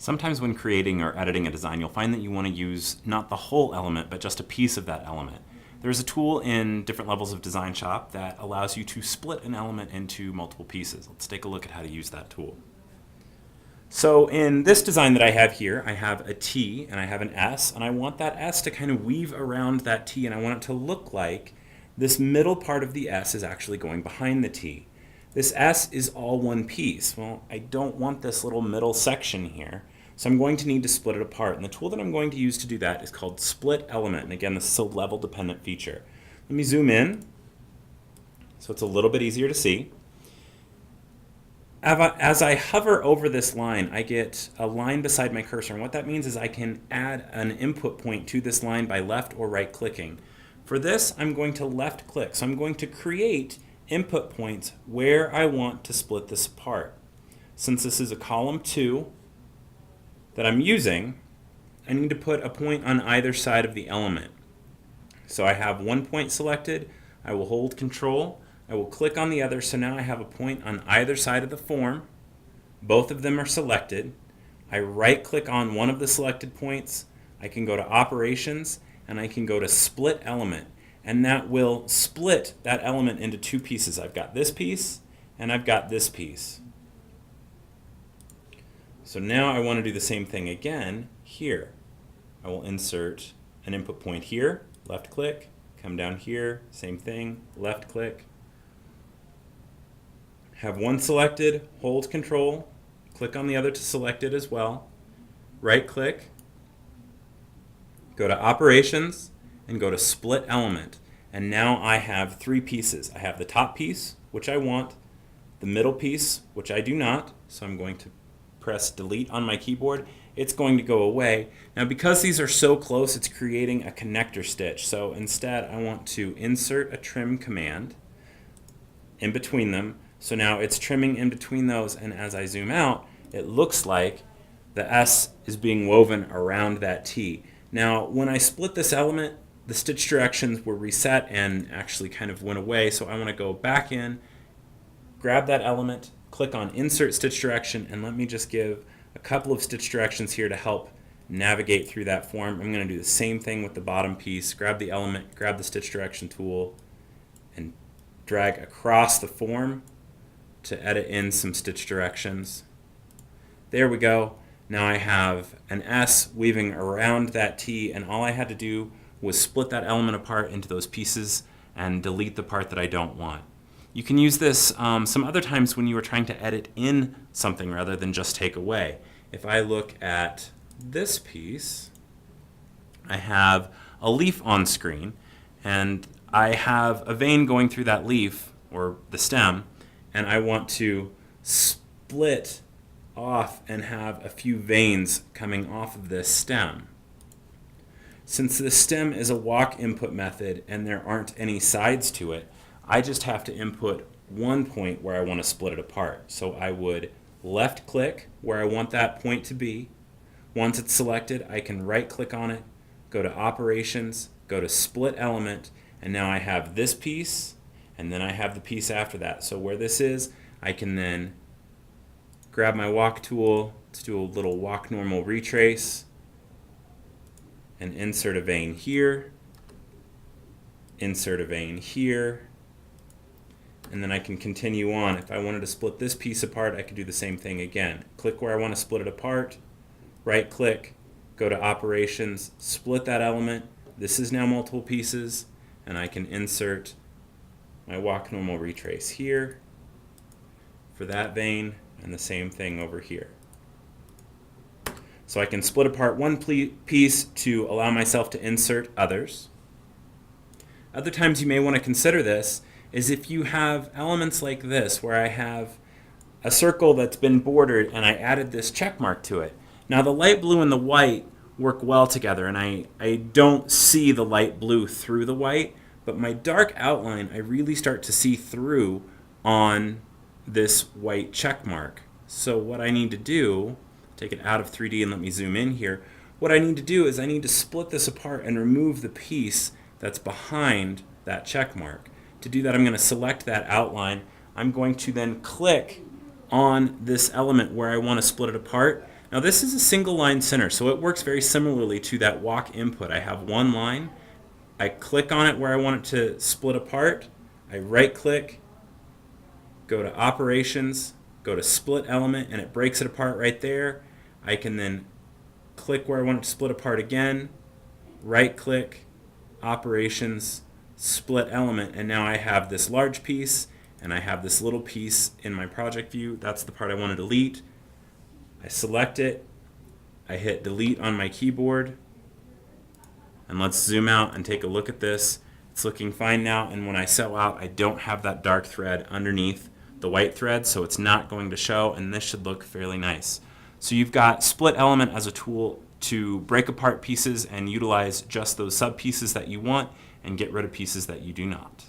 Sometimes when creating or editing a design, you'll find that you want to use not the whole element, but just a piece of that element. There's a tool in different levels of DesignShop that allows you to split an element into multiple pieces. Let's take a look at how to use that tool. So in this design that I have here, I have a T and I have an S, and I want that S to kind of weave around that T, and I want it to look like this middle part of the S is actually going behind the T. This S is all one piece. Well, I don't want this little middle section here, so I'm going to need to split it apart. And the tool that I'm going to use to do that is called Split Element. And again, this is a level-dependent feature. Let me zoom in so it's a little bit easier to see. As I hover over this line, I get a line beside my cursor. And what that means is I can add an input point to this line by left or right clicking. For this, I'm going to left click. So I'm going to create input points where I want to split this apart. Since this is a column 2 that I'm using, I need to put a point on either side of the element. So I have one point selected. I will hold Control. I will click on the other, so now I have a point on either side of the form. Both of them are selected. I right click on one of the selected points. I can go to Operations, and I can go to Split Element, and that will split that element into two pieces. I've got this piece and I've got this piece. So now I want to do the same thing again here. I will insert an input point here, left click, come down here, same thing, left click. Have one selected, hold Control, click on the other to select it as well, right click, go to Operations, and go to Split Element. And now I have three pieces. I have the top piece, which I want, the middle piece, which I do not, so I'm going to press Delete on my keyboard. It's going to go away. Now because these are so close, it's creating a connector stitch. So instead I want to insert a trim command in between them. So now it's trimming in between those, and as I zoom out, it looks like the S is being woven around that T. Now when I split this element, the stitch directions were reset and actually kind of went away, so I want to go back in, grab that element, click on Insert Stitch Direction, and let me just give a couple of stitch directions here to help navigate through that form. I'm going to do the same thing with the bottom piece, grab the element, grab the stitch direction tool, and drag across the form to edit in some stitch directions. There we go. Now I have an S weaving around that T, and all I had to do was split that element apart into those pieces and delete the part that I don't want. You can use this some other times when you are trying to edit in something rather than just take away. If I look at this piece, I have a leaf on screen, and I have a vein going through that leaf, or the stem, and I want to split off and have a few veins coming off of this stem. Since this stem is a walk input method and there aren't any sides to it, I just have to input one point where I want to split it apart. So I would left click where I want that point to be. Once it's selected, I can right click on it, go to Operations, go to Split Element, and now I have this piece, and then I have the piece after that. So where this is, I can then grab my walk tool to do a little walk normal retrace and insert a vein here, insert a vein here, and then I can continue on. If I wanted to split this piece apart, I could do the same thing again. Click where I want to split it apart, right click, go to Operations, split that element. This is now multiple pieces, and I can insert my walk normal retrace here for that vein, and the same thing over here. So I can split apart one piece to allow myself to insert others. Other times you may want to consider this is if you have elements like this where I have a circle that's been bordered and I added this check mark to it. Now the light blue and the white work well together, and I don't see the light blue through the white, but my dark outline I really start to see through on this white check mark. So what I need to do, take it out of 3D and let me zoom in here, what I need to do is I need to split this apart and remove the piece that's behind that check mark. To do that, I'm going to select that outline. I'm going to then click on this element where I want to split it apart. Now this is a single line center, so it works very similarly to that walk input. I have one line, I click on it where I want it to split apart, I right click, go to operations, go to split element, and it breaks it apart right there. I can then click where I want it to split apart again, right click, operations, split element, and now I have this large piece and I have this little piece in my project view. That's the part I want to delete. I select it, I hit delete on my keyboard, and let's zoom out and take a look at this. It's looking fine now, and when I sew out, I don't have that dark thread underneath the white thread, so it's not going to show, and this should look fairly nice. So you've got split element as a tool to break apart pieces and utilize just those sub pieces that you want and get rid of pieces that you do not.